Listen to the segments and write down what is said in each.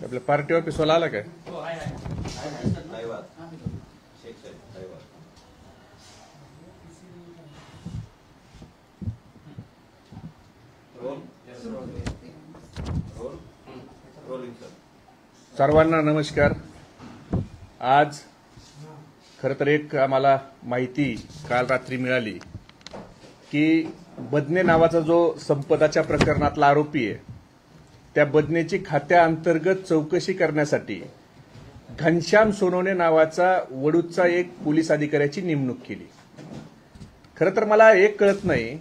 आपल्या पार्टी ऑफिसला आला काय? सर्वांना नमस्कार। आज खरं तर एक आम्हाला माहिती काल रात्री मिळाली की बदने नावाचा जो संपदाच्या प्रकरणातला आरोपी आहे त्या बदनेची खात्याअंतर्गत चौकशी करण्यासाठी घनश्याम सोनवणे नावाचा वडूदचा एक पोलीस अधिकाऱ्याची नेमणूक केली। खरं तर मला एक कळत नाही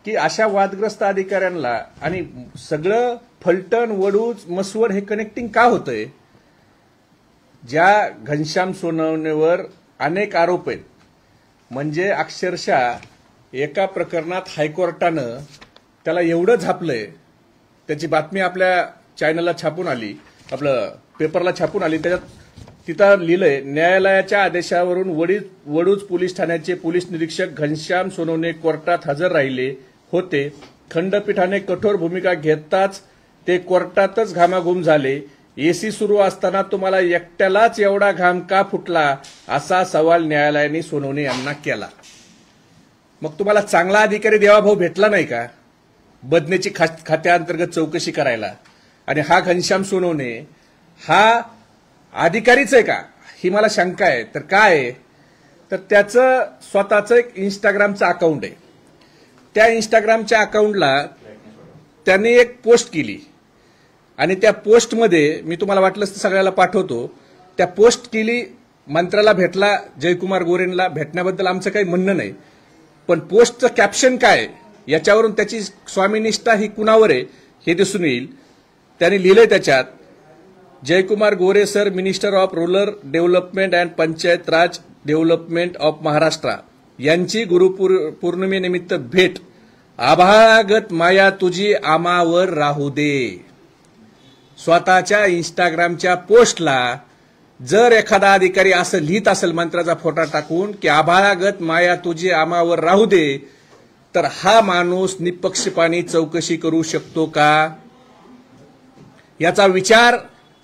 की अशा वादग्रस्त अधिकाऱ्यांना आणि सगळं फलटण वडूद मसवड हे कनेक्टिंग का होतंय? ज्या घनश्याम सोनवणेवर अनेक आरोप आहेत, म्हणजे अक्षरशः एका प्रकरणात हायकोर्टानं त्याला एवढं झापलंय, त्याची बातमी आपल्या चॅनलला छापून आली, आपलं पेपरला छापून आली। त्याच्यात तिथं लिहिलंय, न्यायालयाच्या आदेशावरून वडूद पोलीस ठाण्याचे पोलीस निरीक्षक घनश्याम सोनवणे कोर्टात हजर राहिले होते। खंडपीठाने कठोर भूमिका घेताच ते कोर्टातच घामाघूम झाले। एसी सुरू असताना तुम्हाला एकट्यालाच एवढा घाम का फुटला, असा सवाल न्यायालयाने सोनवणे यांना केला। मग तुम्हाला चांगला अधिकारी देवाभाऊ भेटला नाही का बदनेची खात्याअंतर्गत चौकशी करायला? आणि हा घनश्याम सोनवणे हा अधिकारीच आहे का, ही मला शंका आहे। तर काय आहे तर त्याचं स्वतःचं एक इंस्टाग्रामचं अकाउंट आहे। त्या इंस्टाग्रामच्या अकाउंटला त्यांनी एक पोस्ट केली आणि त्या पोस्टमध्ये मी तुम्हाला वाटलं तर सगळ्याला पाठवतो। त्या पोस्ट केली, मंत्र्याला भेटला, जयकुमार गोरेंना भेटण्याबद्दल आमचं काही म्हणणं नाही, पण पोस्टचं कॅप्शन काय याच्यावरून त्याची स्वामीनिष्ठा ही कुणावर आहे हे दिसून येईल। त्यांनी लिहिलंय त्याच्यात, Jaykumar Gore sir, minister of rural development and Panchayat Raj development of Maharashtra यांची गुरुपौर्णिमेनिमित्त भेट, आभाळागत माया तुझी आमावर राहू दे। स्वतःच्या इंस्टाग्रामच्या पोस्टला जर एखादा अधिकारी असं लिहित असेल मंत्र्याचा फोटो टाकून की आभाळागत माया तुझी आमावर राहू दे, तर हा माणूस निपक्षपाती चौकशी करू शकतो का? याचा विचार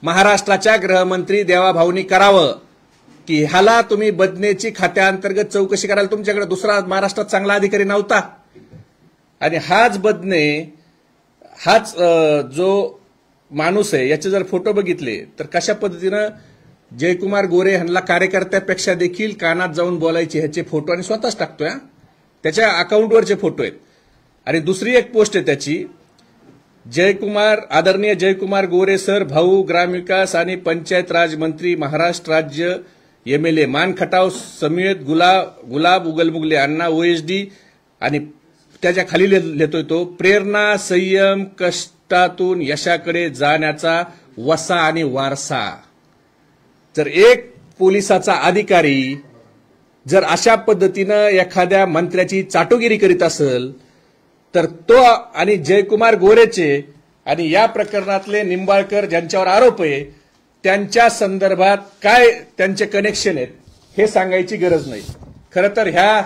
महाराष्ट्राच्या गृहमंत्री देवाभाऊनी करावं की ह्याला तुम्ही बदनेची खात्याअंतर्गत चौकशी करायला तुमच्याकडे दुसरा महाराष्ट्रात चांगला अधिकारी नव्हता? आणि हाच बदने, हाच जो माणूस आहे, याचे जर फोटो बघितले तर कशा पद्धतीनं जयकुमार गोरे ह्यांना कार्यकर्त्यापेक्षा देखील कानात जाऊन बोलायचे ह्याचे फोटो आणि स्वतःच टाकतोय। त्याच्या अकाउंटवरचे फोटो आहेत। आणि दुसरी एक पोस्ट आहे त्याची, आदरणीय जयकुमार गोरे सर, भाऊ, ग्रामविकास आणि पंचायत राज मंत्री, महाराष्ट्र राज्य MLA मान खटाव समेत गुलाब उगलमुगले अण्णा OSD, आणि त्याच्या खाली लिहितोय तो, प्रेरणा, संयम, कष्टातून यशाकडे जाण्याचा वसा आणि वारसा। जर एक पोलिसाचा अधिकारी जर अशा पद्धतीनं एखाद्या मंत्र्याची चाटोगिरी करीत असेल, तर तो आणि जयकुमार गोरेचे आणि या प्रकरणातले निंबाळकर ज्यांच्यावर आरोप आहे त्यांच्या संदर्भात काय त्यांचे कनेक्शन आहेत हे सांगायची गरज नाही। खरं तर ह्या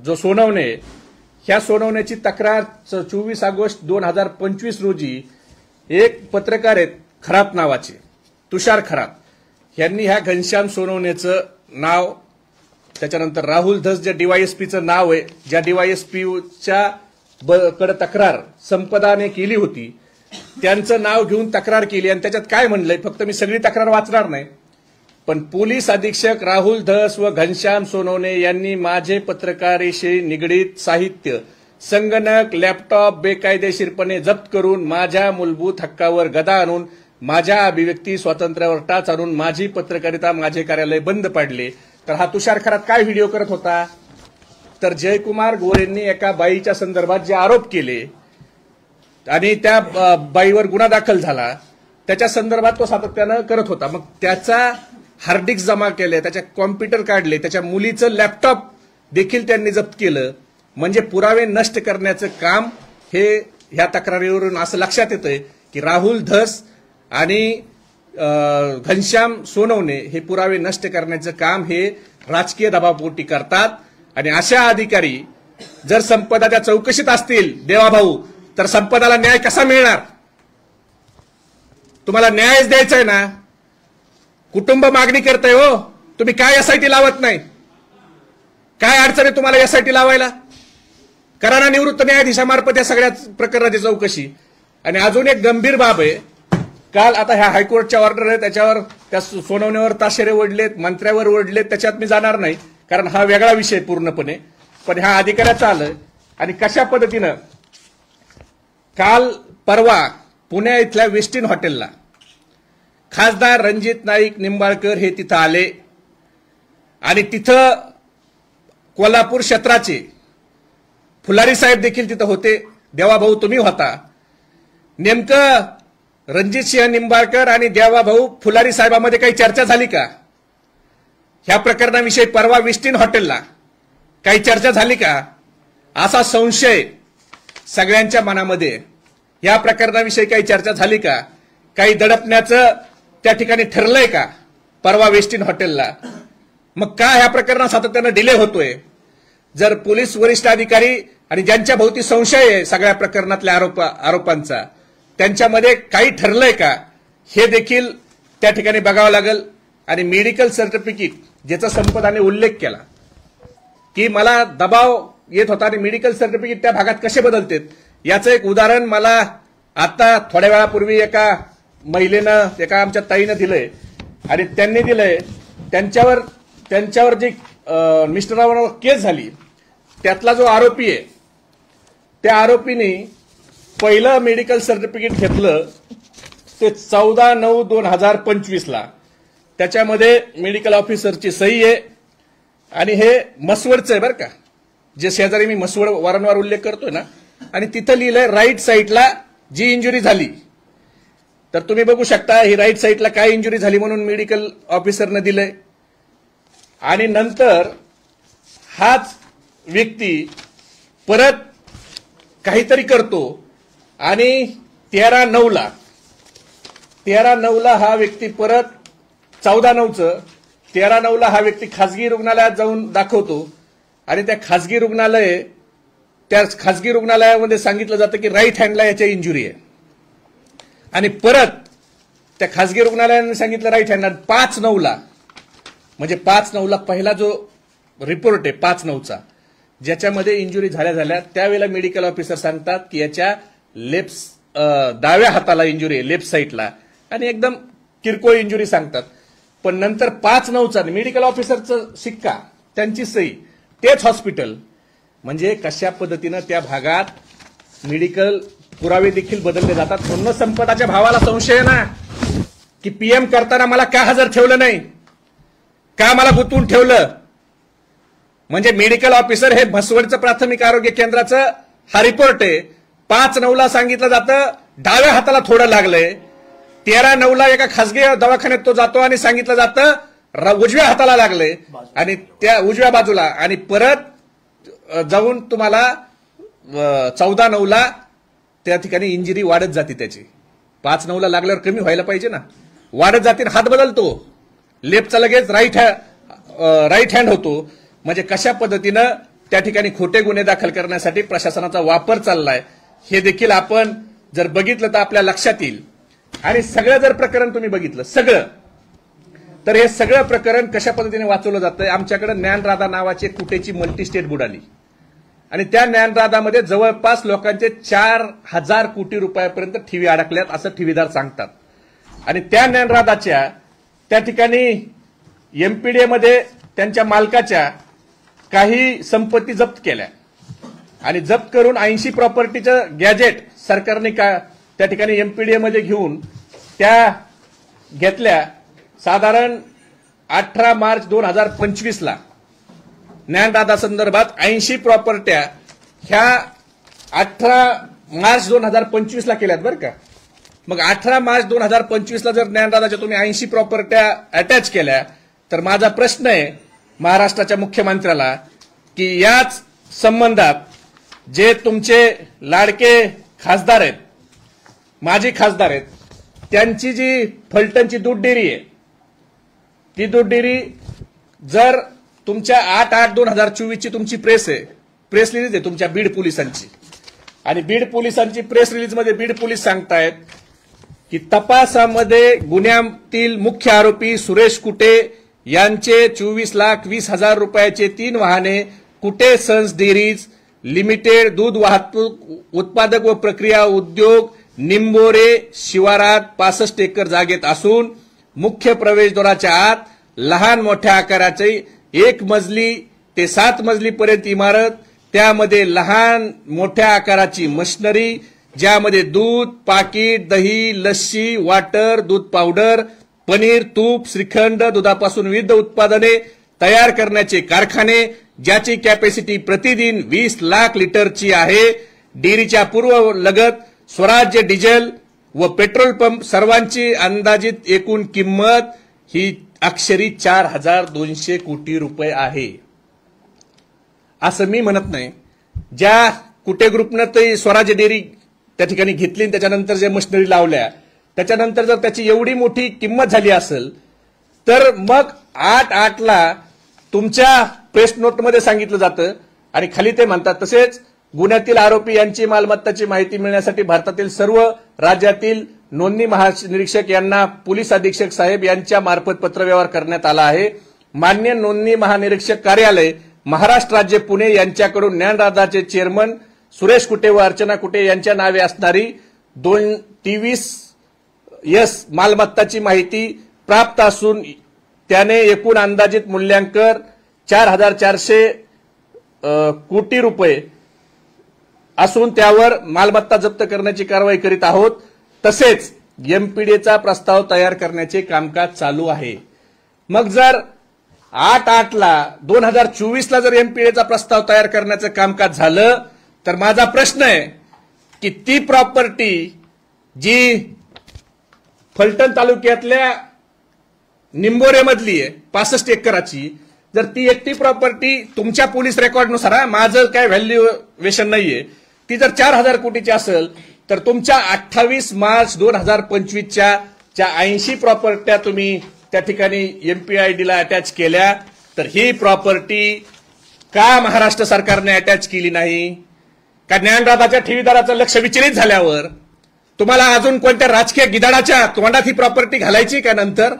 जो सोनवणे, ह्या सोनवण्याची तक्रार 24 ऑगस्ट 2025 रोजी एक पत्रकार आहेत खरात नावाचे, तुषार खरात, यांनी ह्या घनश्याम सोनवणेचं नाव, त्याच्यानंतर राहुल धस ज्या DYSPचं नाव आहे, ज्या DYSPच्या कडे तक्रार संपदाने केली होती, त्यांचं नाव घेऊन तक्रार केली। आणि त्याच्यात काय म्हणलंय, फक्त मी सगळी तक्रार वाचणार नाही, पण पोलीस अधीक्षक राहुल धस व घनश्याम सोनवणे यांनी माझे पत्रकारितेशी निगडीत साहित्य, संगणक, लॅपटॉप बेकायदेशीरपणे जप्त करून माझ्या मूलभूत हक्कावर गदा आणून माझ्या अभिव्यक्ती स्वातंत्र्यावर टाच आणून माझी पत्रकारिता, माझे कार्यालय बंद पाडले। तर हा तुषार खरात काय व्हिडिओ करत होता, तर जयकुमार गोरेंनी एका बाईच्या संदर्भात जे आरोप केले आणि त्या बाईवर गुन्हा दाखल झाला त्याच्या संदर्भात तो सातत्यानं करत होता। मग त्याचा हार्ड डिस्क जमा केले, त्याच्या कॉम्प्युटर काढले, त्याच्या मुलीचं लॅपटॉप देखील त्यांनी जप्त केलं, म्हणजे पुरावे नष्ट करण्याचं काम हे ह्या तक्रारीवरून असं लक्षात येतंय की राहुल धस आणि घनश्याम सोनवणे हे पुरावे नष्ट करण्याचं काम हे राजकीय दबावपोटी करतात। आणि अशा अधिकारी जर संपदा त्या चौकशीत असतील देवाभाऊ, तर संपदाला न्याय कसा मिळणार? तुम्हाला न्यायच द्यायचा आहे ना. कुटुंब मागणी करतंय हो, तुम्ही काय एसआयटी लावत नाही? काय अडचण आहे तुम्हाला एसआयटी लावायला? करा ना निवृत्त न्यायाधीशामार्फत या सगळ्या प्रकरणाची चौकशी. आणि अजून एक गंभीर बाब आहे, काल आता ह्या हायकोर्टच्या ऑर्डर आहे त्याच्यावर त्या सोनवण्यावर ताशेरे ओढलेत, मंत्र्यावर ओढलेत, त्याच्यात मी जाणार नाही कारण हा वेगळा विषय पूर्णपणे. पण ह्या अधिकाऱ्याचं आलं. आणि कशा पद्धतीनं काल परवा पुण्या इथल्या वेस्टिन हॉटेलला खासदार रणजित नाईक निंबाळकर हे तिथं आले आणि तिथं कोल्हापूर क्षेत्राचे फुलारी साहेब देखील तिथं होते. देवाभाऊ तुम्ही होता. नेमकं रणजित सिंह निंबाळकर आणि देवाभाऊ फुलारी साहेबांमध्ये काही चर्चा झाली का? ह्या प्रकरणाविषयी परवा वेस्टिन हॉटेलला काही चर्चा झाली का? असा संशय सगळ्यांच्या मनामध्ये. या प्रकरणाविषयी काही चर्चा झाली का? काही दडपण्याचं त्या ठिकाणी ठरलंय का परवा वेस्टिन हॉटेलला? मग का ह्या प्रकरणात सातत्यानं डिले होतोय? जर पोलीस वरिष्ठ अधिकारी आणि ज्यांच्या भोवती संशय आहे सगळ्या प्रकरणातल्या आरोपांचा, त्यांच्यामध्ये काही ठरलंय का हे देखील त्या ठिकाणी बघावं लागेल. आणि मेडिकल सर्टिफिकेट ज्याचा संपदाने उल्लेख केला की मला दबाव येत होता आणि मेडिकल सर्टिफिकेट त्या भागात कसे बदलतात याचं एक उदाहरण मला आता थोड्या वेळापूर्वी एका महिलेनं, एका आमच्या ताईनं दिलंय. आणि त्यांनी दिलंय त्यांच्यावर जी मिस्टरांवर केस झाली त्यातला जो आरोपी आहे त्या आरोपीने पहिलं मेडिकल सर्टिफिकेट घेतलं ते 14/9/2025 ला. त्याच्यामध्ये मेडिकल ऑफिसरची सही आहे आणि हे मसवडचं आहे बरं का, जे शेजारी मी मसवड वारंवार उल्लेख करतोय ना. आणि तिथं लिहिलंय राईट साईडला जी इंजुरी झाली. तर तुम्ही बघू शकता ही राईट साईडला काय इंजुरी झाली म्हणून मेडिकल ऑफिसरनं दिलंय. आणि नंतर हाच व्यक्ती परत काहीतरी करतो आणि 13/9 हा व्यक्ती परत 13/9 हा व्यक्ती खासगी रुग्णालयात जाऊन दाखवतो. आणि त्या खासगी रुग्णालयामध्ये सांगितलं जातं की राईट हँडला याच्या इंजुरी आहे. आणि परत त्या खासगी रुग्णालयाने सांगितलं राईट हँडला 5/9 म्हणजे 5/9 पहिला जो रिपोर्ट आहे 5/9 ज्याच्यामध्ये इंजुरी झाल्या त्यावेळेला मेडिकल ऑफिसर सांगतात की याच्या डाव्या हाताला इंजुरी आहे, लेफ्ट साईडला, आणि एकदम किरकोळ इंजुरी सांगतात. पण नंतर 5/9 मेडिकल ऑफिसरचं शिक्का, त्यांची सही, तेच हॉस्पिटल. म्हणजे कशा पद्धतीनं त्या भागात मेडिकल पुरावे देखील बदलले जातात. म्हणून संपदाच्या भावाला संशय ना की पीएम करताना मला का हजर ठेवलं नाही, का मला गुंतवून ठेवलं. म्हणजे मेडिकल ऑफिसर हे म्हसवडचं प्राथमिक आरोग्य केंद्राचं हा रिपोर्ट आहे. 5/9 सांगितलं जातं डाव्या हाताला थोडं लागलंय. 13/9 एका खासगी दवाखान्यात तो जातो आणि सांगितलं जातं उजव्या हाताला लागलंय आणि त्या उजव्या बाजूला. आणि परत जाऊन तुम्हाला 14/9 त्या ठिकाणी इंजुरी वाढत जाते त्याची. 5/9 लागल्यावर कमी व्हायला पाहिजे ना, वाढत जाते. हात बदलतो, लेफ्टचा लगेच राईट हँड होतो. म्हणजे कशा पद्धतीनं त्या ठिकाणी खोटे गुन्हे दाखल करण्यासाठी प्रशासनाचा वापर चाललाय हे देखील आपण जर बघितलं तर आपल्या लक्षात येईल. आणि सगळं जर प्रकरण तुम्ही बघितलं सगळं, तर हे सगळं प्रकरण कशा पद्धतीने वाचवलं जातंय. आमच्याकडे ज्ञानराधा नावाची कुटेची मल्टी स्टेट बुडाली आणि त्या ज्ञानराधामध्ये जवळपास लोकांचे 4,000 कोटी रुपयापर्यंत ठेवी अडकल्यात असं ठेवीदार सांगतात. आणि त्या ज्ञानराधाच्या त्या ठिकाणी एमपीडीएमध्ये त्यांच्या मालकाच्या काही संपत्ती जप्त केल्या आणि जप्त करून 80 प्रॉपर्टीचं गॅजेट सरकारने त्या ठिकाणी एमपीडीए मध्ये घेऊन त्या घेतल्या. साधारण 18 मार्च 2025 ला ज्ञानराधा संदर्भात 80 प्रॉपर्ट्या ह्या 18 मार्च 2025 ला केल्यात बरं का. मग 18 मार्च 2025 ला जर ज्ञानराधाच्या तुम्ही 80 प्रॉपर्ट्या अटॅच केल्या तर माझा प्रश्न आहे महाराष्ट्राच्या मुख्यमंत्र्याला की याच संबंधात जे तुमचे लाडके खासदार आहेत, माजी खासदार आहेत, त्यांची जी फलटणची दूध डेअरी आहे ती दूध डेअरी जर तुमच्या 8/8/2024 ची तुमची प्रेस आहे प्रेस रिलीज आहे तुमच्या बीड पोलिसांची, आणि बीड पोलिसांची प्रेस रिलीजमध्ये बीड पोलीस सांगतायत की तपासामध्ये गुन्ह्यातील मुख्य आरोपी सुरेश कुटे यांचे 24,20,000 रुपयाचे 3 वाहने कुटे सन्स डेअरीज लिमिटेड दूध वाहतूक उत्पादक व प्रक्रिया उद्योग निंबोरे शिवारात 65 एकर जागेत असून मुख्य प्रवेशद्वाराच्या आत लहान मोठ्या आकाराची 1 मजली ते 7 मजलीपर्यंत इमारत, त्यामध्ये लहान मोठ्या आकाराची मशिनरी ज्यामध्ये दूध, पाकिट, दही, लस्सी, वाटर, दूध पावडर, पनीर, तूप, श्रीखंड, दुधापासून विविध उत्पादने तयार करण्याचे कारखाने ज्याची कॅपॅसिटी प्रतिदिन 20 लाख लिटरची आहे. डेअरीच्या पूर्व लगत स्वराज्य डिझेल व पेट्रोल पंप सर्वांची अंदाजित एकूण किंमत ही अक्षरी 4,200 कोटी रुपये आहे. असं मी म्हणत नाही. ज्या कुटे ग्रुपनं ते स्वराज्य डेअरी त्या ठिकाणी घेतली त्याच्यानंतर जे मशिनरी लावल्या त्याच्यानंतर जर त्याची एवढी मोठी किंमत झाली असेल तर मग 8/8ला तुमच्या प्रेस नोटमध्ये सांगितलं जातं आणि खाली ते म्हणतात तसेच गुन्ह्यातील आरोपी यांची मालमत्ताची माहिती मिळण्यासाठी भारतातील सर्व राज्यातील नोंदणी महानिरीक्षक यांना पोलीस अधीक्षक साहेब यांच्या मार्फत पत्रव्यवहार करण्यात आला आहे. मान्य नोंदणी महानिरीक्षक कार्यालय महाराष्ट्र राज्य पुणे यांच्याकडून ज्ञानराधाचे चेअरमन सुरेश कुटे व अर्चना कुटे यांच्या नावे असणारी 23S मालमत्ताची माहिती प्राप्त असून त्याने एकूण अंदाजित मूल्यांकन 4,400 कोटी रुपये असून त्यावर मालमत्ता जप्त करण्याची कारवाई करीत आहोत. तसेच एमपीडीचा प्रस्ताव तयार करण्याचे कामकाज चालू आहे. मग जर 8/8ला 2024ला जर एमपीडीचा प्रस्ताव तयार करण्याचं कामकाज झालं तर माझा प्रश्न आहे की ती प्रॉपर्टी जी फलटण तालुक्यातल्या निंबोरेमधली आहे 65 एकराची, जर ती एकटी प्रॉपर्टी तुमच्या पोलीस रेकॉर्डनुसार, माझं काय व्हॅल्युएशन नाहीये, ती जर 4,000 कोटीची असेल तर तुमच्या 28 मार्च 2025च्या 80 प्रॉपर्ट्या तुम्ही त्या ठिकाणी एमपीआयडीला अटॅच केल्या, तर ही प्रॉपर्टी का महाराष्ट्र सरकारने अटॅच केली नाही? का ज्ञानराधाच्या ठेवीदाराचं लक्ष विचलित झाल्यावर तुम्हाला अजून कोणत्या राजकीय गिधाडाच्या तोंडात ही प्रॉपर्टी घालायची का नंतर?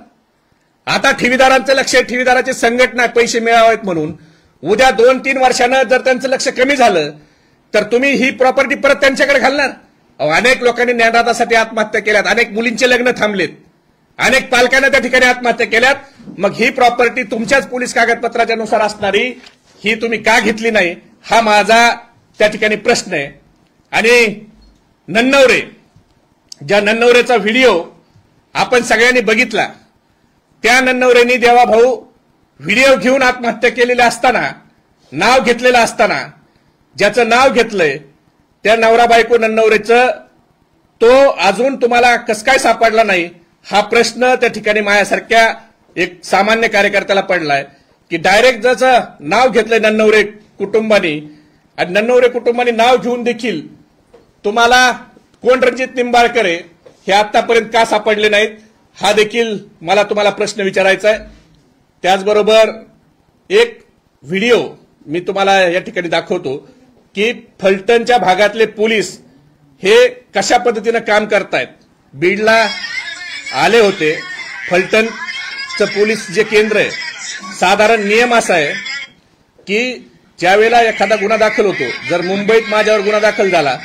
आता ठेवीदारांचं लक्ष, ठेवीदाराची संघटना पैसे मिळावेत म्हणून, उद्या 2-3 वर्षानं जर त्यांचं लक्ष कमी झालं तर तुम्ही ही प्रॉपर्टी परत त्यांच्याकडे घालणार? अनेक लोकांनी ज्ञानराधासाठी आत्महत्या केल्यात, अनेक मुलींचे लग्न थांबलेत, अनेक पालकांना त्या ठिकाणी आत्महत्या केल्यात. मग ही प्रॉपर्टी तुमच्याच पोलीस कागदपत्राच्या नुसार असणारी ही तुम्ही का घेतली नाही, हा माझा त्या ठिकाणी प्रश्न आहे. आणि नन्नवरे, ज्या नन्नवरेचा व्हिडिओ आपण सगळ्यांनी बघितला, त्या नन्नवरेंनी देवाभाऊ व्हिडिओ घेऊन आत्महत्या केलेल्या असताना, नाव घेतलेलं असताना, ज्याचं नाव घेतलंय त्या नवरा बायको नन्नवरेचं, तो अजून तुम्हाला कसं काय सापडला नाही, हा प्रश्न त्या ठिकाणी माझ्यासारख्या एक सामान्य कार्यकर्त्याला पडलाय. की डायरेक्ट ज्याचं नाव घेतलंय नन्नवरे कुटुंबानी, आणि नन्नवरे कुटुंबानी नाव घेऊन देखील तुम्हाला कोण रणजित निंबाळकर आहे हे आतापर्यंत का सापडले नाहीत, हा देखील मला तुम्हाला प्रश्न विचारायचा आहे. त्याचबरोबर एक व्हिडिओ मी तुम्हाला या ठिकाणी दाखवतो की फलटणच्या भागातले पोलीस हे कशा पद्धतीनं काम करतायत. बीडला आले होते, फलटणचं पोलीस जे केंद्र आहे, साधारण नियम असा आहे की ज्यावेळेला एखादा गुन्हा दाखल होतो, जर मुंबईत माझ्यावर गुन्हा दाखल झाला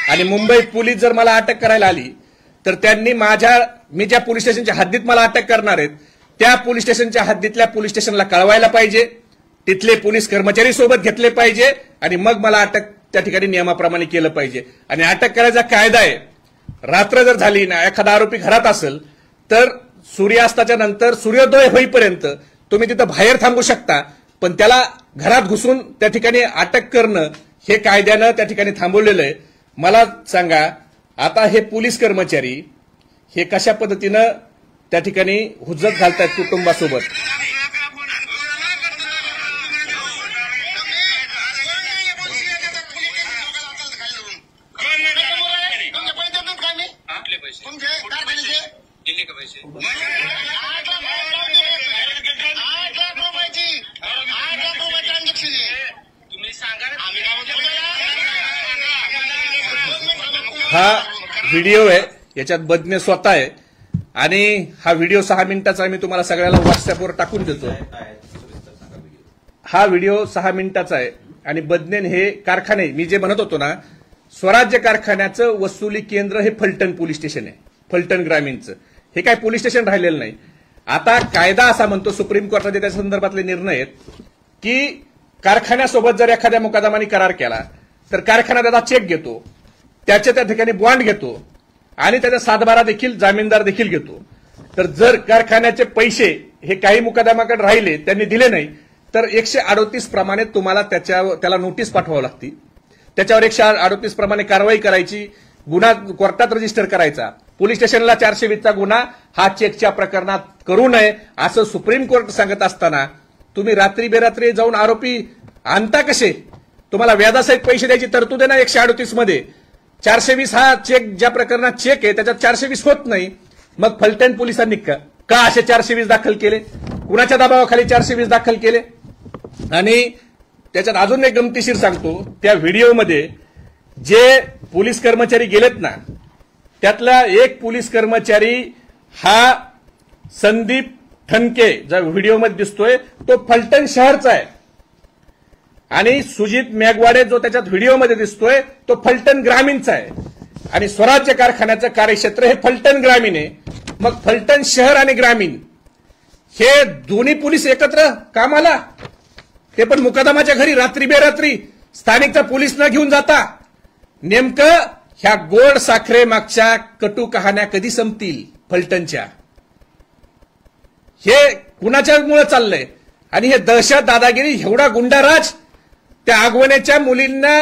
आणि मुंबईत पोलीस जर मला अटक करायला आली तर त्यांनी मी ज्या पोलीस स्टेशनच्या हद्दीत मला अटक करणार आहेत त्या पोलीस स्टेशनच्या हद्दीतल्या पोलीस स्टेशनला कळवायला पाहिजे, तिथले पोलीस कर्मचारी सोबत घेतले पाहिजे आणि मग मला अटक त्या ठिकाणी नियमाप्रमाणे केलं पाहिजे. आणि अटक करायचा कायदा आहे, रात्र जर झाली ना, एखादा आरोपी घरात असेल तर सूर्यास्ताच्या नंतर सूर्योदय होईपर्यंत तुम्ही तिथं बाहेर थांबू शकता, पण त्याला घरात घुसून त्या ठिकाणी अटक करणं हे कायद्यानं त्या ठिकाणी थांबवलेलं आहे. मला सांगा, आता हे पोलीस कर्मचारी हे कशा पद्धतीनं त्या ठिकाणी हुज्जत घालतायत कुटुंबासोबत. तुम्ही सांगा हा व्हिडिओ आहे, याच्यात बदने स्वतः आहे आणि हा व्हिडिओ 6 मिनिटाचा मी तुम्हाला सगळ्याला व्हॉट्सअपवर टाकून देतो. हा व्हिडिओ 6 मिनिटाचा आहे आणि बदनेन हे कारखाने, मी जे म्हणत होतो ना, स्वराज्य कारखान्याचं वसुली केंद्र हे फलटण पोलीस स्टेशन आहे, फलटण ग्रामीणचं. हे काय पोलीस स्टेशन राहिलेलं नाही. आता कायदा असा म्हणतो, सुप्रीम कोर्टाचे त्या संदर्भातले निर्णय आहेत की कारखान्यासोबत जर एखाद्या मुकादमाने करार केला तर कारखाना त्याचा चेक घेतो, त्याच्या त्या ठिकाणी बॉन्ड घेतो आणि त्याचा सातबारा देखील जामीनदार देखील घेतो. तर जर कारखान्याचे पैसे हे काही मुकादमाकडे राहिले, त्यांनी दिले नाही, तर 138 प्रमाणे तुम्हाला त्याला नोटीस पाठवावी लागते. त्याच्यावर 138 प्रमाणे कारवाई करायची, गुन्हा कोर्टात रजिस्टर करायचा. पोलीस स्टेशनला 420चा गुन्हा हा चेकच्या प्रकरणात करू नये असं सुप्रीम कोर्ट सांगत असताना तुम्ही रात्री बेरात्री जाऊन आरोपी आणता कसे? तुम्हाला व्याजासहित पैसे द्यायची तरतूद आहे ना 138 मध्ये. 420 हा चेक ज्या प्रकरणात चेक आहे त्याच्यात 420 होत नाही. मग फलटण पोलिसांनी का असे 420 दाखल केले? कुणाच्या दबावाखाली 420 दाखल केले? आणि त्याच्यात अजून एक गमतीशीर सांगतो, त्या व्हिडिओमध्ये जे पोलीस कर्मचारी गेलेत ना, त्यातला एक पोलीस कर्मचारी हा संदीप ठणके जो व्हिडिओमध्ये दिसतोय तो फलटण शहरचा आहे आणि सुजित मेघवाडे जो त्याच्यात व्हिडिओमध्ये दिसतोय तो फलटण ग्रामीणचा आहे. आणि स्वराज्य कारखान्याचं कार्यक्षेत्र हे फलटण ग्रामीण आहे. मग फलटण शहर आणि ग्रामीण हे दोन्ही पोलीस एकत्र कामाला, ते पण मुकदमाच्या घरी रात्री बेरात्री स्थानिकचा पोलीस न घेऊन जाता. नेमकं ह्या गोड साखरे मागच्या कटू कहाण्या कधी संपतील फलटणच्या? हे कुणाच्यामुळे चाललंय? आणि हे दहशत, दादागिरी, एवढा गुंडाराज. त्या आगवण्याच्या मुलींना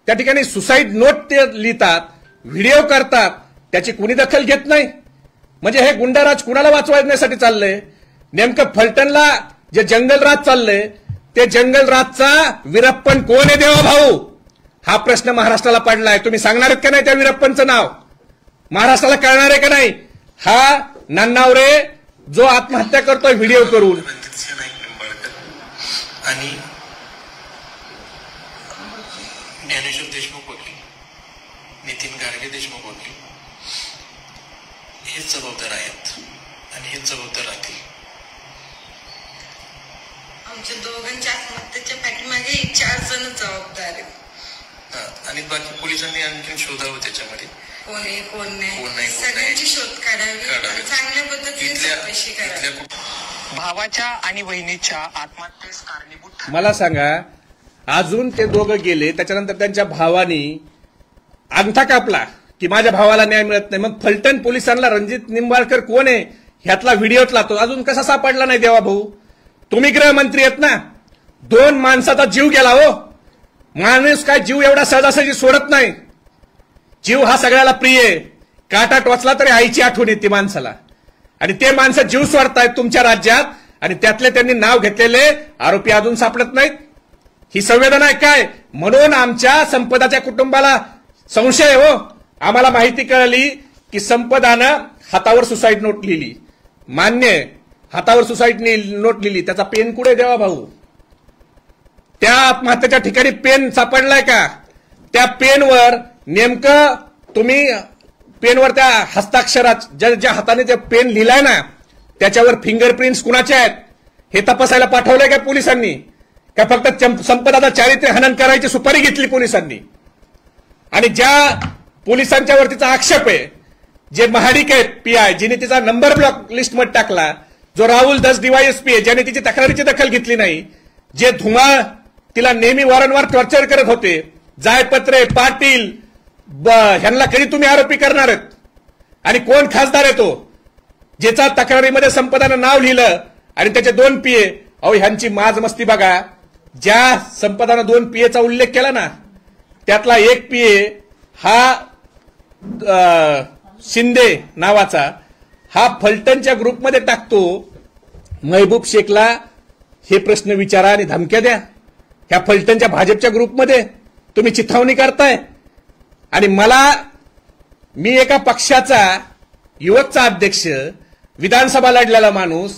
त्या ठिकाणी सुसाईड नोट ते लिहितात, व्हिडिओ करतात, त्याची कुणी दखल घेत नाही. म्हणजे हे गुंडाराज कुणाला वाचवण्यासाठी चाललंय? नेमकं फलटणला जे जंगलराज चाललंय ते जंगलराजचा वीरप्पन कोण आहे देवा भाऊ? हा प्रश्न महाराष्ट्राला पडलाय. तुम्ही सांगणार आहेत का नाही त्या वीरप्पनचं नाव? महाराष्ट्राला कळणार आहे का नाही? हा नान्नावरे जो आत्महत्या करतोय व्हिडिओ करून. आणि ज्ञानेश्वर देशमुख वकील, नितीन गाडगे देशमुख वकील हेच जबाबदार आहेत आणि हेच जबाबदार राहतील. आमच्या दोघांच्या आत्महत्येच्या पाठीमागे 4 जण जबाबदार आहेत. आणि बाकी पोलिसांनी आणखी शोधावं त्याच्यामध्ये, कोण नाही सगळ्यांची शोध काढावी, चांगल्या पद्धतीने चौकशी करावी. भावाच्या आणि बहिणीच्या आत्महत्येस कारणीभूत मला सांगा, अजून ते दोघं गेले, त्याच्यानंतर त्यांच्या भावानी अंगठा कापला की माझ्या भावाला न्याय मिळत नाही. मग फलटण पोलिसांना रणजित निंबाळकर कोण आहे ह्यातला व्हिडिओतला तो अजून कसा सापडला नाही देवा भाऊ? तुम्ही गृहमंत्री आहेत ना. 2 माणसाचा जीव गेला हो. माणूस काय जीव एवढा सहजासहजी सोडत नाही. जीव हा सगळ्याला प्रिय आहे. काटा टोचला तरी आईची आठवण येते माणसाला. आणि ते माणसं जीव सोडतायत तुमच्या राज्यात आणि त्यातले त्यांनी नाव घेतलेले आरोपी अजून सापडत नाहीत. ही संवेदना आहे काय? म्हणून आमच्या संपदाच्या कुटुंबाला संशय हो. आम्हाला माहिती कळली की संपदानं हातावर सुसाईड नोट लिहिली. मान्य, हातावर सुसाईड नोट लिहिली, त्याचा पेन कुठे देवा भाऊ? त्या आत्महत्येच्या ठिकाणी पेन सापडलाय का? त्या पेनवर नेमकं तुम्ही पेनवर त्या हस्ताक्षरात ज्या हाताने ते पेन लिहिलाय ना त्याच्यावर फिंगरप्रिंट्स कुणाचे आहेत हे तपासायला पाठवलंय का पोलिसांनी? का फक्त संपदाचा चारित्र्य हनन करायची सुपारी घेतली पोलिसांनी? आणि ज्या पोलिसांच्या वरतीचा आक्षेप आहे, जे महाडिक आहेत पीआय, जिने तिचा नंबर ब्लॉक लिस्टमध्ये टाकला, जो राहुल दस डीवायएसपी आहे ज्याने तिची तक्रारीची दखल घेतली नाही, जे धुमाळ तिला नेहमी वारंवार टॉर्चर करत होते, जायपत्रे, पाटील, ह्यांना कधी तुम्ही आरोपी करणार आहेत? आणि कोण खासदार आहे तो ज्याचा तक्रारीमध्ये संपदानं नाव लिहिलं आणि त्याचे 2 पीए? अहो ह्यांची माज मस्ती बघा. ज्या संपदानं 2 पीएचा उल्लेख केला ना त्यातला एक पीए हा शिंदे नावाचा, हा फलटणच्या ग्रुपमध्ये टाकतो महबूब शेखला हे प्रश्न विचारा आणि धमक्या द्या. ह्या फलटणच्या भाजपच्या ग्रुपमध्ये तुम्ही चिथावणी करताय. आणि मी एका पक्षाचा युवकचा अध्यक्ष, विधानसभा लढलेला माणूस,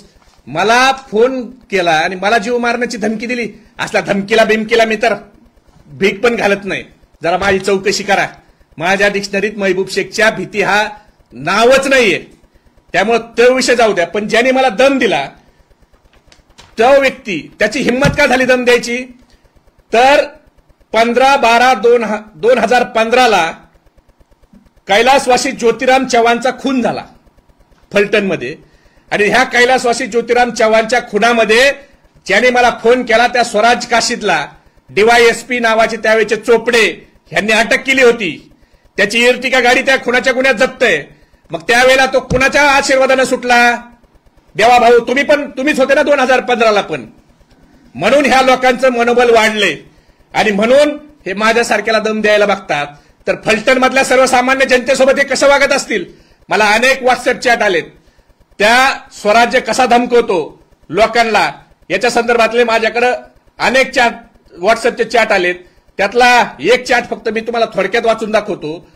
मला फोन केला आणि मला जीव मारण्याची धमकी दिली. असल्या धमकीला बिमकीला मी तर भीक पण घालत नाही. जरा माझी चौकशी करा. माझ्या डिक्शनरीत महबूब शेखच्या भीती हा नावच नाहीये. त्यामुळे तो विषय जाऊ द्या. पण ज्याने मला दम दिला तो व्यक्ती, त्याची हिंमत का झाली दम द्यायची? तर 15/12/2015 कैलासवासी ज्योतिराम चव्हाणचा खून झाला फलटणमध्ये. आणि ह्या कैलासवासी ज्योतिराम चव्हाणच्या खुनामध्ये ज्याने मला फोन केला त्या स्वराज काशीदला DYSP नावाचे त्यावेळेचे चोपडे यांनी अटक केली होती. त्याची इर्टिका गाडी त्या खुनाच्या गुन्ह्यात जप्त आहे. मग त्यावेळेला तो कुणाच्या आशीर्वादाने सुटला? देवा भाऊ, तुम्हीच होते ना 2015ला पण. म्हणून ह्या लोकांचं मनोबल वाढले आणि म्हणून हे माझ्यासारख्याला दम द्यायला बघतात. तर फलटण मधल्या सर्वसामान्य जनतेसोबत हे कसं वागत असतील? मला अनेक व्हॉट्सअप चॅट आलेत. त्या स्वराज्य कसा धमकवतो लोकांना याच्या संदर्भातले माझ्याकडे अनेक चॅट, व्हॉट्सअपचे चॅट आलेत. त्यातला एक चॅट फक्त मी तुम्हाला थोडक्यात वाचून दाखवतो.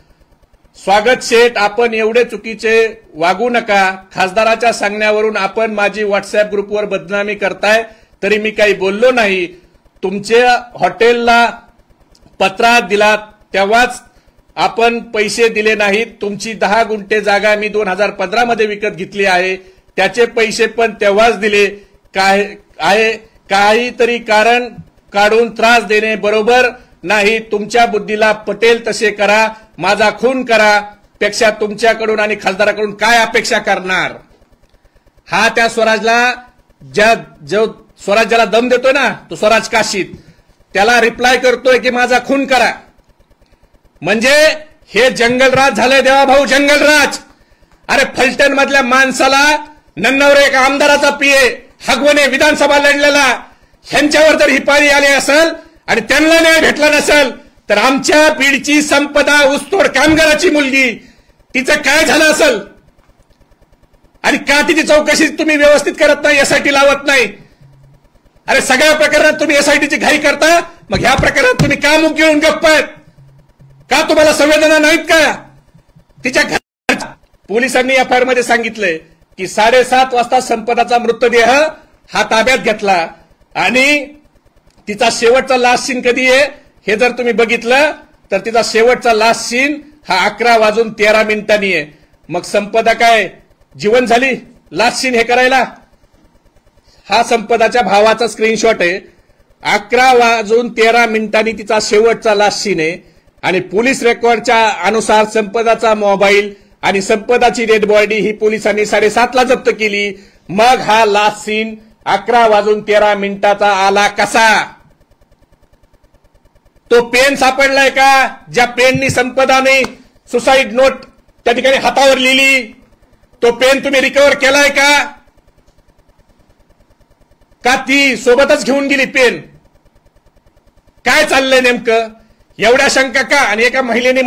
स्वागत शेठ, आपण एवढे चुकीचे वागू नका. खासदाराच्या सांगण्यावरून आपण माझी व्हॉट्सअप ग्रुपवर बदनामी करताय, तरी मी काही बोललो नाही. तुमच्या हॉटेलला पत्रा दिला तेव्हाच आपण पैसे दिले नाहीत. तुमची 10 गुंठे जागा मी 2015 मध्ये विकत घेतली आहे, त्याचे पैसे पण तेव्हाच दिले. काहीतरी कारण काढून त्रास देणे बरोबर नाही. तुमच्या बुद्धीला पटेल तसे करा, माझा खून करा. पेक्षा तुमच्याकडून आणि खासदाराकडून काय अपेक्षा करणार? हा त्या स्वराजला, जो स्वराज ज्याला दम देतोय ना, तो स्वराज काशीद, त्याला रिप्लाय करतोय की माझा खून करा. म्हणजे हे जंगलराज झालंय देवाभाऊ, जंगलराज. अरे फलटण मधल्या माणसाला नन्नवरे एका आमदाराचा पीए हगवणे विधानसभा लढलेला, ह्यांच्यावर जर ही पाळी आली असेल आणि त्यांना न्याय भेटला नसेल तर आमच्या बीडची संपदा ऊसतोड कामगाराची मुलगी, तिचं काय झालं असेल? आणि का तिची चौकशी तुम्ही व्यवस्थित करत नाही, एसआयटी लावत नाही? अरे सगळ्या प्रकरणात तुम्ही एसआयटीची घाई करता, मग ह्या प्रकरणात तुम्ही का मुख घेऊन गप्प आहेत? का तुम्हाला संवेदना नाहीत का? तिच्या घरात पोलिसांनी एफआयआर मध्ये सांगितलंय की 7:30 वाजता संपदाचा मृतदेह हा ताब्यात घेतला आणि तिचा शेवटचा लास्ट सीन कधी आहे हे जर तुम्ही बघितलं तर तिचा शेवटचा लास्ट सीन हा 11:13 आहे. मग संपदा काय जीवन झाली लास्ट सीन हे करायला? हा संपदाच्या भावाचा स्क्रीनशॉट आहे. 11:13 तिचा शेवटचा लास्ट सीन आहे आणि पोलीस रेकॉर्डच्या अनुसार संपदाचा मोबाईल आणि संपदाची डेड बॉडी ही पोलिसांनी 7:30ला जप्त केली. मग हा लास्ट सीन 11:13 आला कसा? तो पेन सापडलाय का ज्या पेननी संपदाने सुसाईड नोट त्या ठिकाणी हातावर लिहिली? तो पेन तुम्ही रिकव्हर केलाय का ती सोबतच घेऊन गेली पेन? काय चाललंय नेमकं? एवढ्या शंका का? आणि एका महिलेने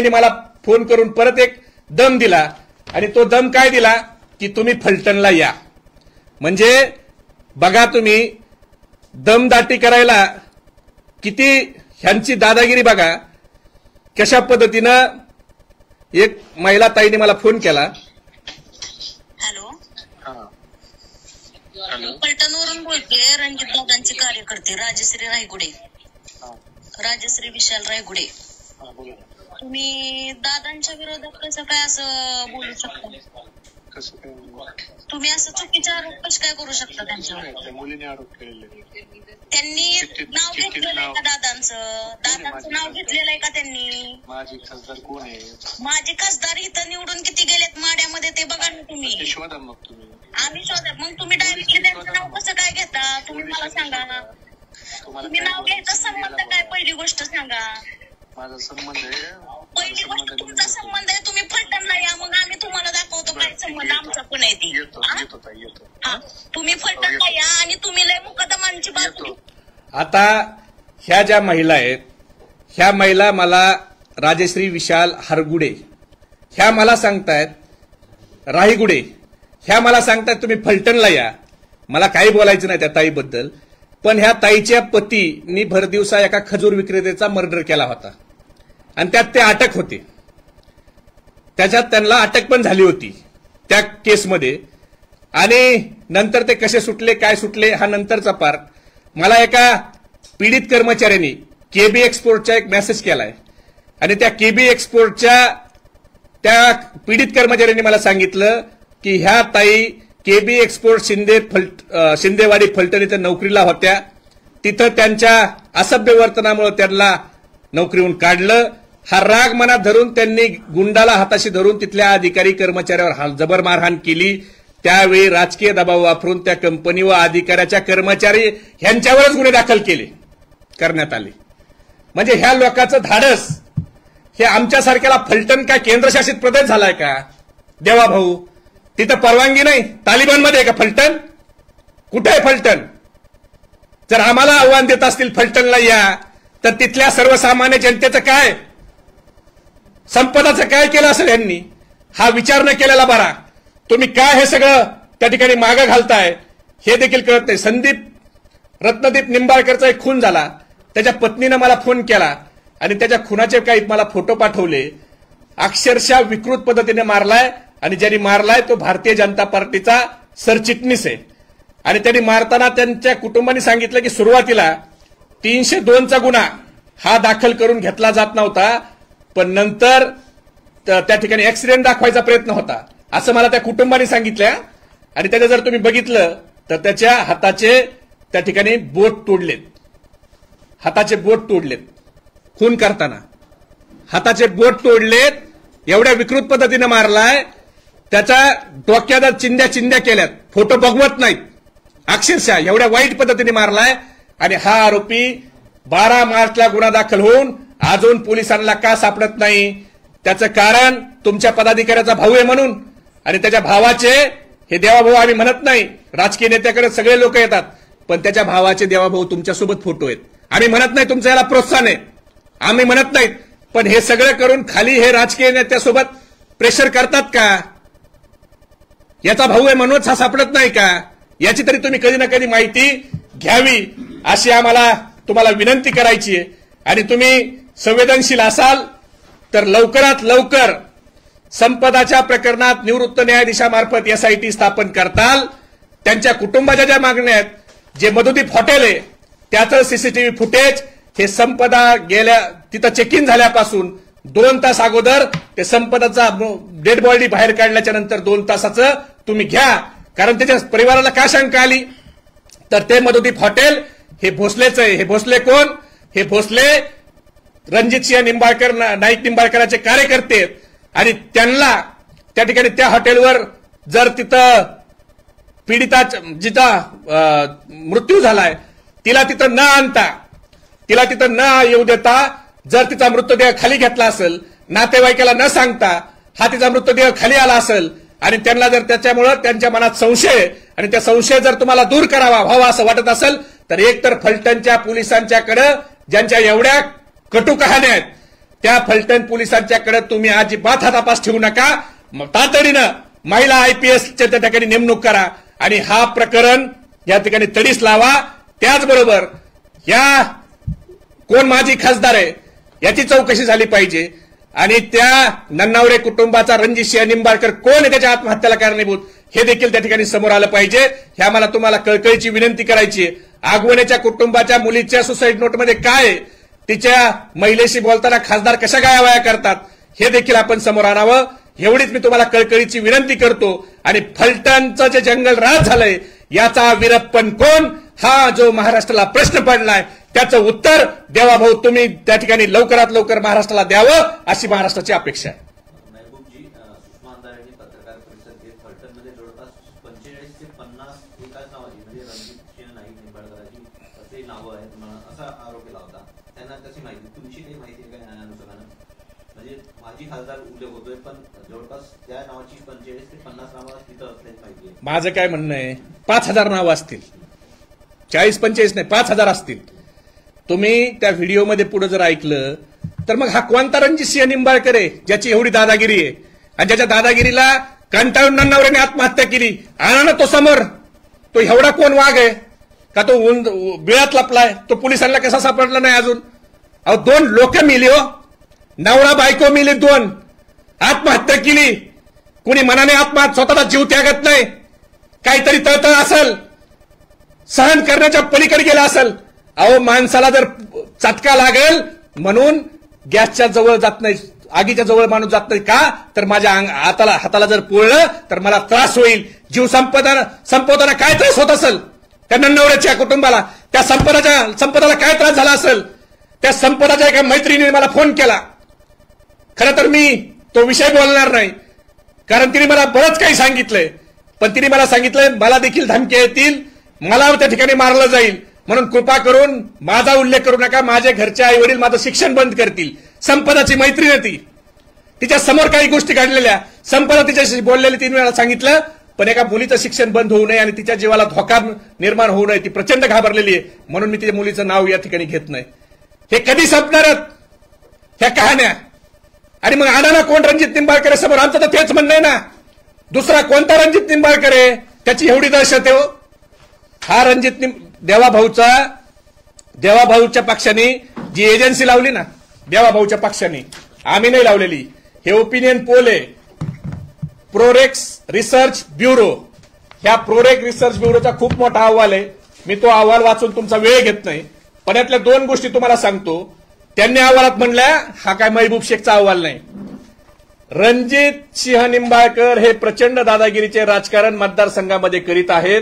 मला फोन करून परत एक दम दिला आणि तो दम काय दिला की तुम्ही फलटणला या. म्हणजे बघा तुम्ही दमदाटी करायला किती ह्यांची दादागिरी बघा. कशा पद्धतीनं एक महिला ताईने मला फोन केला. फलटणवरून बोलते, रणजित दादांचे कार्यकर्ते राजश्री रायगुडे, राजश्री विशाल रायगुडे. तुम्ही दादांच्या विरोधात कसं काय असं बोलू शकता? तुम्ही असं चुकीचे आरोप कसे काय करू शकता त्यांच्यावर? मुलीने आरोप केलेले, त्यांनी नाव घेतलेलं आहे का दादांचं नाव घेतलेलं आहे का त्यांनी? माझे खासदार कोण आहे? माझे खासदार इथं निवडून किती गेलेत माड्यामध्ये ते बघा ना तुम्ही. शोधा मग तुम्ही. आम्ही शोधा. मग तुम्ही डायरेक्टली त्यांचं नाव कसं काय घेता? तुम्ही मला सांगा. तुम्ही नाव घ्यायचा संबंध काय? पहिली गोष्ट सांगा. माझा संबंध आहे. पहिली गोष्ट तुमचा संबंध आहे. तुम्ही फलटणला या, मग आम्ही तुम्हाला दाखवतो काय संबंध आमचा पण आहे ती. तुम्ही फलटणला या आणि तुम्ही लय मुकदमांची बाजू. आता ह्या ज्या महिला आहेत, ह्या महिला मला राजश्री विशाल हरगुडे ह्या मला सांगतायत, राहीगुडे ह्या मला सांगतायत तुम्ही फलटणला या. मला काही बोलायचं नाही त्या ताईबद्दल, पण ह्या ताईच्या पतींनी भरदिवसा एका खजूर विक्रेत्याचा मर्डर केला होता आणि त्यात ते अटक होते. त्याच्यात त्यांना अटक पण झाली होती त्या केसमध्ये. आणि नंतर ते कसे सुटले काय सुटले हा नंतरचा पार्ट. मला एका पीडित कर्मचाऱ्यांनी KB एक्सपोर्टचा एक मेसेज केलाय आणि त्या केबी एक्सपोर्टच्या त्या पीडित कर्मचाऱ्यांनी मला सांगितलं की ह्या ताई केबी एक्सपोर्ट शिंदेवाडी फलटण इथं नोकरीला होत्या, तिथं त्यांच्या असभ्य वर्तनामुळे त्यांना नोकरीहून काढलं. हा राग मनात धरून त्यांनी गुंडाला हाताशी धरून तिथल्या अधिकारी कर्मचाऱ्यावर जबर मारहाण केली. त्यावेळी राजकीय दबाव वापरून त्या कंपनी व अधिकाऱ्याच्या कर्मचारी ह्यांच्यावरच गुन्हे दाखल करण्यात आले. म्हणजे ह्या लोकांचं धाडस हे आमच्यासारख्याला फलटण काय केंद्रशासित प्रदेश झालाय का? देवा भाऊ, तिथं परवानगी नाही. तालिबानमध्ये आहे का फलटण? कुठे आहे फलटण? जर आम्हाला आव्हान देत असतील फलटणला या, तर तिथल्या सर्वसामान्य जनतेचं काय, संपदाचं काय केलं असेल यांनी? हा विचार न केलेला बरा. तुम्ही काय हे सगळं त्या ठिकाणी मागं घालताय हे देखील कळत नाही. रत्नदीप निंबाळकरचा एक खून झाला, त्याच्या पत्नीनं मला फोन केला आणि त्याच्या खुनाचे काही मला फोटो पाठवले. अक्षरशः विकृत पद्धतीने मारलाय आणि ज्यांनी मारलाय तो भारतीय जनता पार्टीचा सरचिटणीस आहे. आणि त्यांनी मारताना त्यांच्या कुटुंबाने सांगितलं की सुरुवातीला 302चा गुन्हा हा दाखल करून घेतला जात नव्हता, पण नंतर त्या ठिकाणी ऍक्सिडेंट दाखवायचा प्रयत्न होता असं मला त्या कुटुंबाने सांगितलं. आणि त्याचं जर तुम्ही बघितलं तर त्याच्या हाताचे त्या ठिकाणी बोट तोडलेत, हाताचे बोट तोडलेत खून करताना, हाताचे बोट तोडलेत. एवढ्या विकृत पद्धतीने मारलाय, त्याच्या डोक्यात चिंध्या केल्यात, फोटो बघवत नाहीत. अक्षरशः एवढ्या वाईट पद्धतीने मारलाय. आणि हा आरोपी 12 मार्चला गुन्हा दाखल होऊन अजून पोलिसांना का सापडत नाही? त्याचं कारण तुमच्या पदाधिकाऱ्याचा भाऊ आहे म्हणून. आणि त्याच्या भावाचे, हे देवाभाऊ आम्ही म्हणत नाही, राजकीय नेत्याकडे सगळे लोक येतात, पण त्याच्या भावाचे देवाभाऊ तुमच्यासोबत फोटो आहेत. आम्ही म्हणत नाही तुमचं याला प्रोत्साहन आहे, आम्ही म्हणत नाहीत, पण हे सगळं करून खाली हे राजकीय नेत्यासोबत प्रेशर करतात का? याचा भाऊ आहे म्हणूनच हा सापडत नाही का? याची तरी तुम्ही कधी ना कधी माहिती घ्यावी अशी आम्हाला तुम्हाला विनंती करायची आहे. आणि तुम्ही संवेदनशील असाल तर लवकरात लवकर संपदाच्या प्रकरणात निवृत्त न्यायाधीशामार्फत SIT स्थापन करताल. त्यांच्या कुटुंबाच्या ज्या मागण्या आहेत, जे मधुदीप हॉटेल आहे त्याचं CCTV फुटेज हे संपदा गेल्या तिथं चेक इन झाल्यापासून 2 तास अगोदर ते संपदाचा डेड बॉडी बाहेर काढल्याच्या नंतर 2 तासाचं तुम्ही घ्या. कारण त्याच्या परिवाराला का शंका आली तर ते मधुदीप हॉटेल हे भोसलेचं आहे. हे भोसले कोण? हे भोसले रणजितसिंह निंबाळकर, नाईक निंबाळकरांचे कार्यकर्ते आहेत. आणि त्यांना त्या ठिकाणी त्या हॉटेलवर जर तिथं पीडिता जिचा मृत्यू झालाय तिला तिथं न आणता, तिला तिथं न येऊ देता जर तिचा मृतदेह खाली घेतला असेल, नातेवाईकाला न सांगता हा तिचा मृतदेह खाली आला असेल आणि त्यांना जर त्याच्यामुळं त्यांच्या मनात संशय आणि त्या संशय जर तुम्हाला दूर करावा व्हावा असं वाटत असेल तर एकतर फलटणच्या पोलिसांच्याकडे ज्यांच्या एवढ्या कटू कहाण्या आहेत त्या फलटण पोलिसांच्याकडे तुम्ही अजिबात हा तपास ठेवू नका. तातडीनं महिला IPSच्या त्या ठिकाणी नेमणूक करा आणि हा प्रकरण या ठिकाणी तडीस लावा. त्याचबरोबर या कोण माजी खासदार आहे याची चौकशी झाली पाहिजे. आणि त्या नन्नावरे कुटुंबाचा रणजितसिंह निंबाळकर कोण आहे त्याच्या आत्महत्येला कारणीभूत हे देखील त्या ठिकाणी समोर आलं पाहिजे. ह्या मला तुम्हाला कळकळीची विनंती करायची आहे. आगवण्याच्या कुटुंबाच्या मुलीच्या सुसाईड नोटमध्ये काय आहे, तिच्या महिलेशी बोलताना खासदार कशा गायावाया करतात हे देखील आपण समोर आणावं एवढीच मी तुम्हाला कळकळीची विनंती करतो. आणि फलटणचं जे जंगल राज झालंय याचा वीरप्पन कोण हा जो महाराष्ट्राला प्रश्न पडलाय त्याचं उत्तर देवाभाऊ तुम्ही त्या ठिकाणी लवकरात लवकर महाराष्ट्राला द्यावं अशी महाराष्ट्राची अपेक्षा आहे. महबूबजी, सुषमा अंधारे यांनी पत्रकार परिषद घेत फलटणमध्ये जवळपास 45 ते 50 एकाच नावाची म्हणजे रणजितसिंह नाईक निंबाळकरांची असे नावं आहेत असा आरोप केला होता. त्यांना त्याची माहिती, तुमची काही माहिती आहे का अनुषंगानं? म्हणजे माजी खासदार उल्लेख होतोय पण जवळपास त्या नावाची 45 ते 50 नावं तिथं असल्याची माहिती आहे. माझं काय म्हणणं आहे, 5,000 नावं असतील, 40-45 नाही 5,000 असतील. तुम्ही त्या व्हिडिओमध्ये पुढे जर ऐकलं तर मग हा कोणता रणजितसिंह निंबाळकर आहे ज्याची एवढी दादागिरी आहे आणि ज्याच्या दादागिरीला कंटाळून नन्नावरेने आत्महत्या केली? आणा ना तो समोर. तो एवढा कोण वाघ आहे का तो बिळात लपलाय? तो पोलिसांना कसा सापडला नाही अजून? अहो 2 लोक मिली हो, नवरा बायको मिली, 2 आत्महत्या केली. कुणी मनाने स्वतःचा जीव त्यागत नाही. काहीतरी तळतळ असेल, सहन करण्याच्या पलीकडे गेला असेल. अहो माणसाला जर चटका लागेल म्हणून गॅसच्या जवळ जात नाही, आगीच्या जवळ माणूस जात नाही का? तर माझ्या हाताला जर पोळलं तर मला त्रास होईल. जीव संपवताना काय त्रास होत असेल त्या नवऱ्याच्या कुटुंबाला, त्या संपदाला काय त्रास झाला असेल? त्या संपदाच्या एका मैत्रिणीने मला फोन केला. खरं तर मी तो विषय बोलणार नाही, कारण तिने मला बरंच काही सांगितलंय, पण तिने मला सांगितलंय मला देखील धमकी येतील, मला त्या ठिकाणी मारलं जाईल, म्हणून कृपा करून माझा उल्लेख करू नका. माझे घरचे आई वडील माझं शिक्षण बंद करतील. संपदाची मैत्रीण ती, तिच्या समोर काही गोष्टी काढलेल्या, संपदा तिच्याशी बोललेली, तिने मला सांगितलं, पण एका मुलीचं शिक्षण बंद होऊ नये आणि तिच्या जीवाला धोका निर्माण होऊ नये, ती प्रचंड घाबरलेली आहे, म्हणून मी तिच्या मुलीचं नाव या ठिकाणी घेत नाही. हे कधी संपणार ह्या कहाण्या? आणि मग आणा ना कोण रणजित निंबाळकर समोर, आमचं तर तेच म्हणणं आहे ना. दुसरा कोणता रणजित निंबाळकर आहे त्याची एवढी दहशत आहे? हा रणजित देवाभाऊच्या पक्षाने जी एजन्सी लावली ना, देवाभाऊच्या पक्षाने, आम्ही नाही लावलेली. हे ओपिनियन पोल आहे, प्रोरेक्स रिसर्च ब्युरो. ह्या प्रोरेक्स रिसर्च ब्युरोचा खूप मोठा अहवाल आहे. मी तो अहवाल वाचून तुमचा वेळ घेत नाही, पण यातल्या 2 गोष्टी तुम्हाला सांगतो. त्यांनी अहवालात म्हणल्या, हा काय महबूब शेखचा अहवाल नाही. रणजित सिंह निंबाळकर हे प्रचंड दादागिरीचे राजकारण मतदारसंघामध्ये करीत आहेत.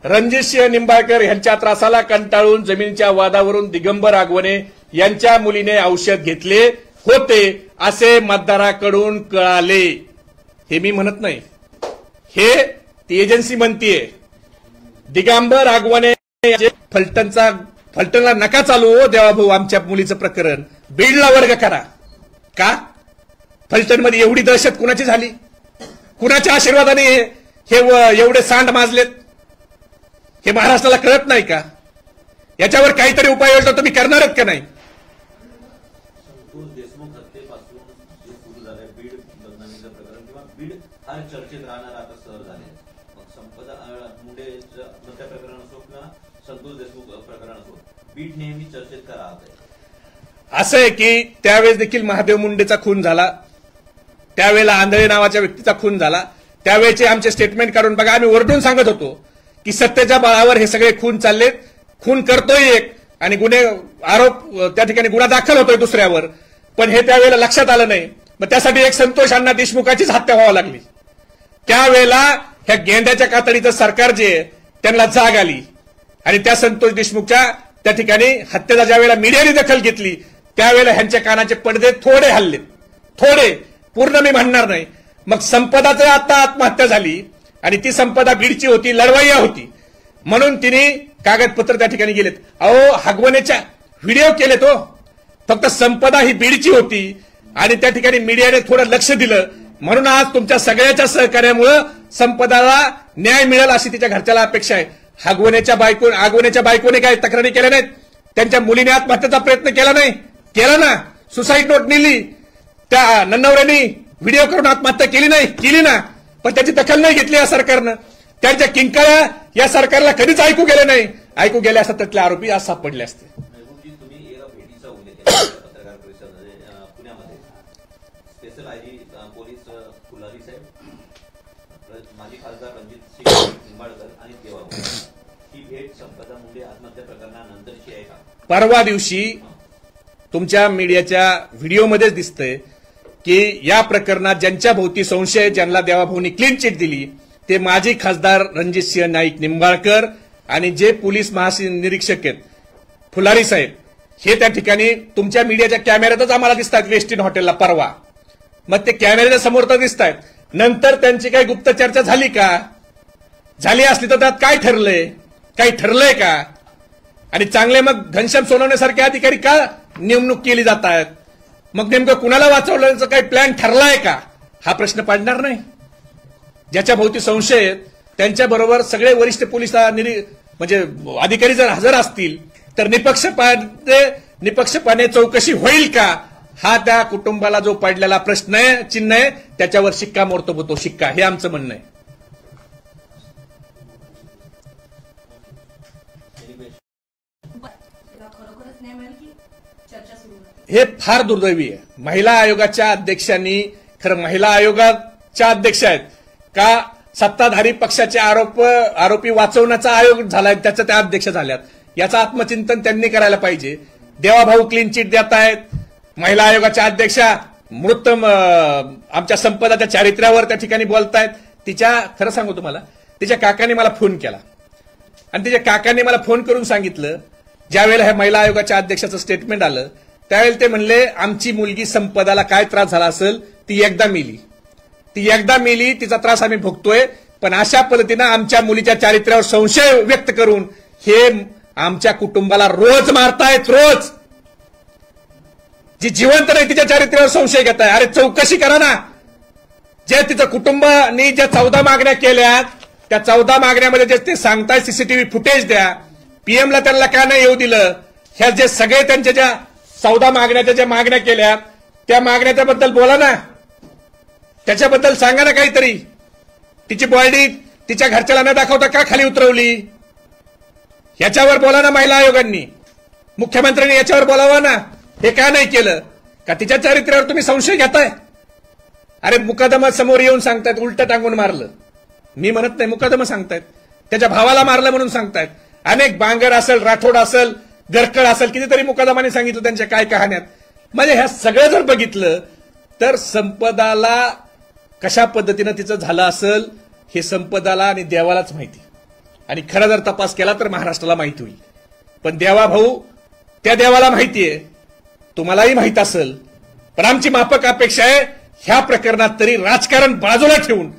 रणजित सिंह निंबाळकर यांच्या त्रासाला कंटाळून जमिनीच्या वादावरून दिगंबर आगवणे यांच्या मुलीने औषध घेतले होते असे मतदाराकडून कळाले. हे मी म्हणत नाही, हे ती एजन्सी म्हणतीये. दिगंबर आगवणे फलटणला नका चालू हो देवाभाऊ, आमच्या मुलीचं प्रकरण बीडला वर्ग करा. का? फलटणमध्ये एवढी दहशत कुणाची झाली? कुणाच्या आशीर्वादाने हे एवढे सांड माजलेत? हे महाराष्ट्राला कळत नाही का? याच्यावर काहीतरी उपाययोजना तुम्ही करणारच का नाही? संतोष देशमुख हत्येपासून जे सुरू झालंय बीड बदनामीचं प्रकरण, किंवा बीड फार चर्चेत राहणार आता सहर झाले. मग संपदा मुंडेच्या हत्या प्रकरण असो किंवा संतोष देशमुख प्रकरण असो, बीड नेहमी चर्चेत का राहत आहे? असं आहे की त्यावेळेस देखील महादेव मुंडेचा खून झाला, त्यावेळेला आंधळे नावाच्या व्यक्तीचा खून झाला. त्यावेळेचे आमचे स्टेटमेंट काढून बघा. आम्ही ओरडून सांगत होतो की सत्तेच्या बळावर हे सगळे खून चाललेत, खून करतोय एक आणि आरोप त्या ठिकाणी गुन्हा दाखल होतोय दुसऱ्यावर, पण हे त्यावेळेला लक्षात आलं नाही. मग त्यासाठी एक संतोष अण्णा देशमुखाचीच हत्या व्हावी लागली. त्यावेळेला ह्या गेंड्याच्या कातडीचं सरकार जे आहे त्यांना जाग आली आणि त्या संतोष देशमुखच्या त्या ठिकाणी हत्येला ज्यावेळेला मीडियाने दखल घेतली त्यावेळेला ह्यांच्या कानाचे पडदे थोडे हल्ले, थोडे, पूर्ण मी म्हणणार नाही. मग संपदाचं आता आत्महत्या झाली आणि ती संपदा बीडची होती, लढवय्या होती, म्हणून तिने कागदपत्र त्या ठिकाणी गेलेत. अहो हगवण्याच्या व्हिडिओ केलेत हो. फक्त संपदा ही बीडची होती आणि त्या ठिकाणी मीडियाने थोडं लक्ष दिलं, म्हणून आज तुमच्या सगळ्याच्या सहकार्यामुळे संपदाला न्याय मिळेल अशी तिच्या घरच्याला अपेक्षा आहे. आगवण्याच्या बायकोने काही तक्रारी केल्या नाहीत? त्यांच्या मुलीने आत्महत्येचा प्रयत्न केला नाही? केला ना. सुसाईड नोट नेली, त्या नवऱ्याने व्हिडिओ करून आत्महत्या केली नाही? केली ना. पण त्याची दखल नाही घेतली या सरकारनं. त्यांच्या किंकाळ्या या सरकारला कधीच ऐकू गेले नाही. ऐकू गेले असतात त्यातले आरोपी आज सापडले असते. महबूबजी, तुम्ही एका भेटीचा उल्लेख केला पत्रकार परिषदेमध्ये पुण्यामध्ये. स्पेशल आयजी पोलीस फुलारी साहेब, माजी खासदार रणजित सिंह निंबाळकर आणि देवाभाऊ, ही भेट संपदा मुंडे आत्महत्या प्रकरणानंतरची आहे का? परवा दिवशी तुमच्या मीडियाच्या व्हिडिओमध्येच दिसतंय की या प्रकरणात ज्यांच्या भोवती संशय, ज्यांना देवाभाऊनी क्लीन चिट दिली ते माजी खासदार रणजित सिंह नाईक निंबाळकर आणि जे पोलीस महानिरीक्षक आहेत फुलारी साहेब, हे त्या ठिकाणी तुमच्या मीडियाच्या कॅमेऱ्यातच आम्हाला दिसतात वेस्टिन हॉटेलला परवा. मग ते कॅमेऱ्याच्या समोर तर दिसत आहेत. नंतर त्यांची काही गुप्त चर्चा झाली का? झाली असली तर त्यात काय ठरलंय? काही ठरलंय का? आणि चांगले मग घनश्याम सोनवणेसारखे अधिकारी का नेमणूक केली जात आहेत? मग नेमकं कुणाला वाचवण्याचा काही प्लॅन ठरलाय का? हा प्रश्न पडणार नाही. ज्याच्या भोवती संशय आहेत त्यांच्याबरोबर सगळे वरिष्ठ पोलीस म्हणजे अधिकारी जर हजर असतील तर निपक्षपाने चौकशी होईल का? हा त्या कुटुंबाला जो पडलेला प्रश्न आहे, चिन्ह आहे, त्याच्यावर शिक्कामोर्तब होतो. शिक्का, हे आमचं म्हणणं आहे. हे फार दुर्दैवी आहे. महिला आयोगाच्या अध्यक्षांनी, खरं महिला आयोगाच्या अध्यक्ष आहेत का सत्ताधारी पक्षाचे आरोपी वाचवण्याचा आयोग झालाय त्याच्या त्या अध्यक्ष झाल्यात? याचं आत्मचिंतन त्यांनी करायला पाहिजे. देवाभाऊ क्लीन चिट देत आहेत, महिला आयोगाच्या अध्यक्षा मृत आमच्या संपदाच्या चारित्र्यावर त्या ठिकाणी बोलतायत. तिच्या खरं सांगू तुम्हाला, तिच्या काकांनी मला फोन केला आणि तिच्या काकांनी मला फोन करून सांगितलं, ज्यावेळेला हे महिला आयोगाच्या अध्यक्षाचं स्टेटमेंट आलं त्यावेळेला ते म्हणले आमची मुलगी संपदाला काय त्रास झाला असेल, ती एकदा मेली, तिचा त्रास आम्ही भोगतोय. पण अशा पद्धतीनं आमच्या मुलीच्या चारित्र्यावर संशय व्यक्त करून हे आमच्या कुटुंबाला रोज मारतायत, रोज. जी जिवंत नाही तिच्या चारित्र्यावर संशय घेताय. अरे चौकशी करा ना. जे तिचं कुटुंबाने ज्या 14 मागण्या केल्या त्या 14 मागण्यामध्ये जे ते सांगताय सीसीटीव्ही फुटेज द्या. पीएमला त्यांना का नाही येऊ दिलं? ह्या जे सगळे त्यांच्या ज्या 14 मागण्याच्या ज्या मागण्या केल्या त्या मागण्याच्याबद्दल बोला ना, त्याच्याबद्दल सांगा ना काहीतरी. तिची बॉडी तिच्या घरच्याला न दाखवता का खाली उतरवली याच्यावर बोला ना महिला आयोगांनी. मुख्यमंत्र्यांनी याच्यावर बोलावं ना. हे का नाही केलं? का तिच्या चारित्र्यावर तुम्ही संशय घेताय? अरे मुकदमा समोर येऊन सांगतायत उलट टांगून मारलं. मी म्हणत नाही, मुकदमा सांगतायत. त्याच्या भावाला मारलं म्हणून सांगतायत. अनेक बांगर असेल, राठोड असेल, गरकड असेल, कितीतरी मुकदमाने सांगितलं त्यांच्या काय कहाण्यात. म्हणजे ह्या सगळं जर बघितलं तर संपदाला कशा पद्धतीनं तिचं झालं असेल हे संपदाला आणि देवालाच माहिती. आणि खरा जर तपास केला तर महाराष्ट्राला माहिती होईल. पण देवा भाऊ, त्या देवाला माहितीये, तुम्हालाही माहित असेल. पण आमची माफक अपेक्षा आहे ह्या प्रकरणात तरी राजकारण बाजूला ठेवून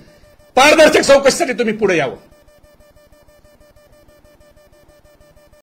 पारदर्शक चौकशीसाठी तुम्ही पुढे यावं.